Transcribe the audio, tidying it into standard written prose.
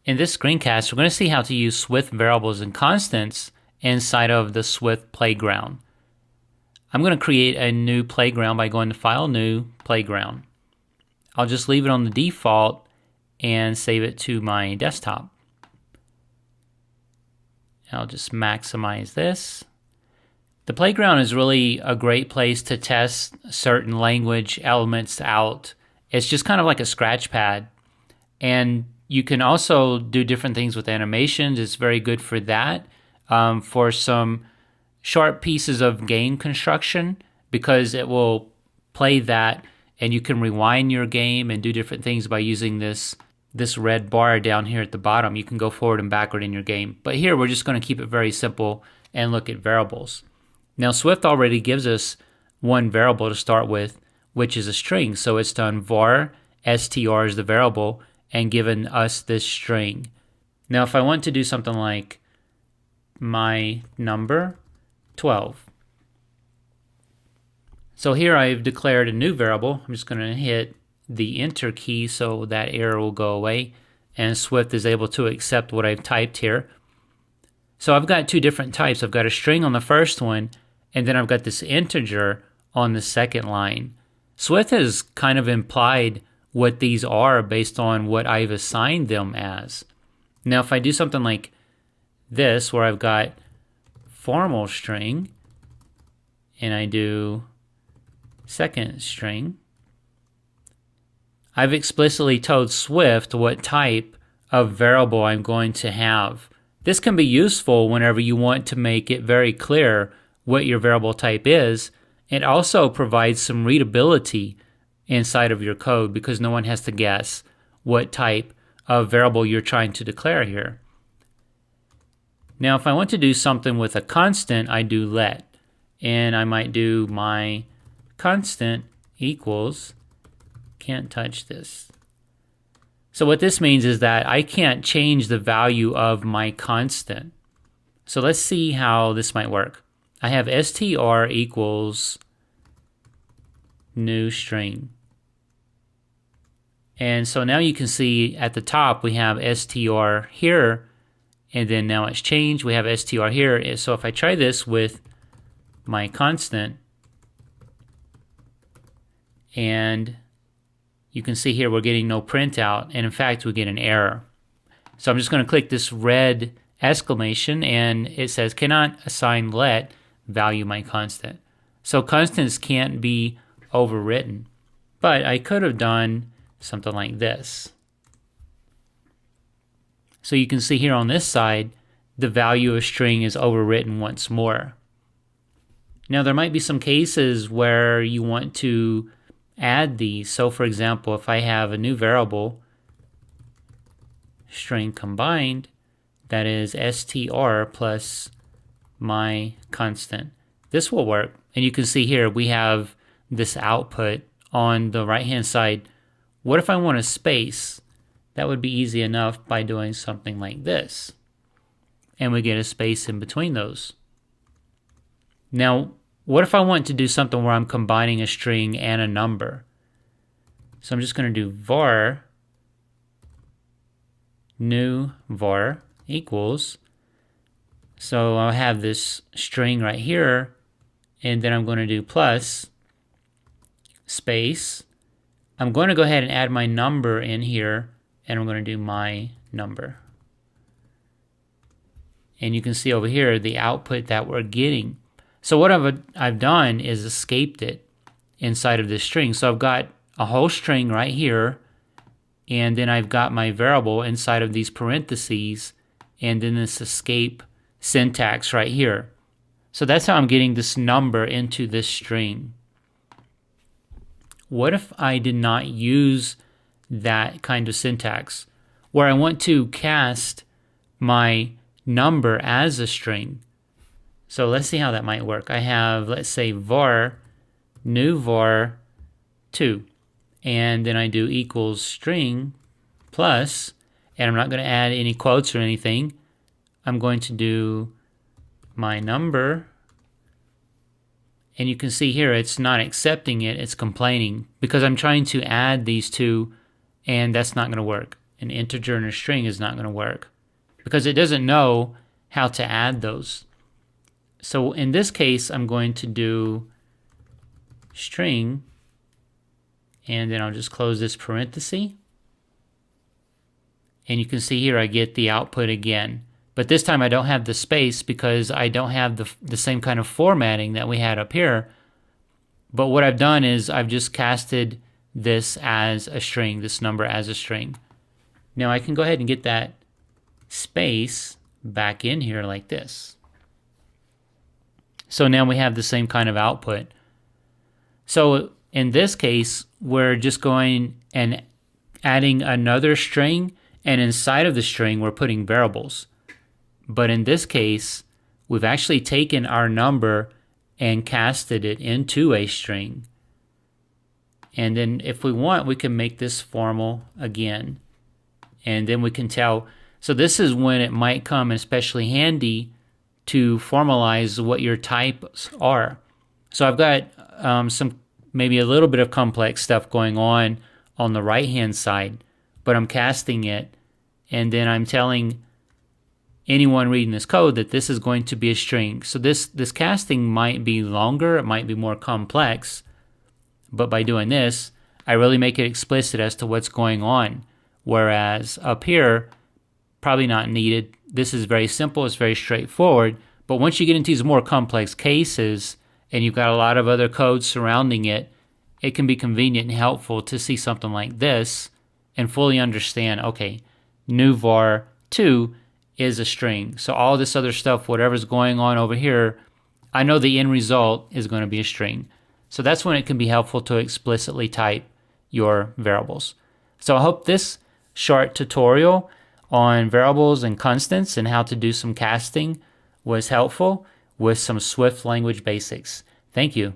In this screencast, we're going to see how to use Swift variables and constants inside of the Swift playground. I'm going to create a new playground by going to File, New, Playground. I'll just leave it on the default and save it to my desktop. I'll just maximize this. The playground is really a great place to test certain language elements out. It's just kind of like a scratch pad. And you can also do different things with animations. It's very good for that. For some short pieces of game construction, because it will play that and you can rewind your game and do different things by using this red bar down here at the bottom. You can go forward and backward in your game. But here we're just going to keep it very simple and look at variables. Now Swift already gives us one variable to start with, which is a string. So it's done var str is the variable and given us this string. Now if I want to do something like my number 12. So here I've declared a new variable. I'm just going to hit the enter key so that error will go away and Swift is able to accept what I've typed here. So I've got two different types. I've got a string on the first one and then I've got this integer on the second line. Swift has kind of implied what these are based on what I've assigned them as. Now if I do something like this where I've got formal string and I do second string, I've explicitly told Swift what type of variable I'm going to have. This can be useful whenever you want to make it very clear what your variable type is. It also provides some readability inside of your code because no one has to guess what type of variable you're trying to declare here. Now if I want to do something with a constant, I do let, and I might do my constant equals, can't touch this. So what this means is that I can't change the value of my constant. So let's see how this might work. I have str equals new string. And so now you can see at the top we have str here, and then now it's changed. We have str here. So if I try this with my constant, and you can see here we're getting no printout, and in fact we get an error. So I'm just going to click this red exclamation and it says cannot assign let value my constant. So constants can't be overwritten. But I could have done something like this. So you can see here on this side the value of string is overwritten once more. Now there might be some cases where you want to add these. So for example, if I have a new variable, string combined, that is str plus my constant. This will work. And you can see here we have this output on the right hand side. What if I want a space? That would be easy enough by doing something like this. And we get a space in between those. Now, what if I want to do something where I'm combining a string and a number? So I'm just going to do var new var equals. So I'll have this string right here, and then I'm going to do plus space. I'm going to go ahead and add my number in here, and I'm going to do my number. And you can see over here the output that we're getting. So what I've done is escaped it inside of this string. So I've got a whole string right here, and then I've got my variable inside of these parentheses, and then this escape syntax right here. So that's how I'm getting this number into this string. What if I did not use that kind of syntax, where I want to cast my number as a string? So let's see how that might work. I have, let's say, var new var 2, and then I do equals string plus, and I'm not going to add any quotes or anything. I'm going to do my number, and you can see here it's not accepting it, it's complaining because I'm trying to add these two and that's not going to work. an integer and a string is not going to work because it doesn't know how to add those. So in this case, I'm going to do string, and then I'll just close this parenthesis. And you can see here I get the output again. But this time I don't have the space because I don't have the same kind of formatting that we had up here. But what I've done is I've just casted this as a string, this number as a string. Now I can go ahead and get that space back in here like this. So now we have the same kind of output. So in this case, we're just going and adding another string, and inside of the string we're putting variables. But in this case, we've actually taken our number and casted it into a string. And then if we want, we can make this formal again. And then we can tell. So this is when it might come especially handy to formalize what your types are. So I've got some maybe a little bit of complex stuff going on the right hand side, but I'm casting it, and then I'm telling anyone reading this code that this is going to be a string. So this casting might be longer, it might be more complex, but by doing this, I really make it explicit as to what's going on. Whereas up here, probably not needed. This is very simple, it's very straightforward, but once you get into these more complex cases and you've got a lot of other code surrounding it, it can be convenient and helpful to see something like this and fully understand, okay, new var 2 is a string. So all this other stuff, whatever's going on over here, I know the end result is going to be a string. So that's when it can be helpful to explicitly type your variables. So I hope this short tutorial on variables and constants and how to do some casting was helpful with some Swift language basics. Thank you.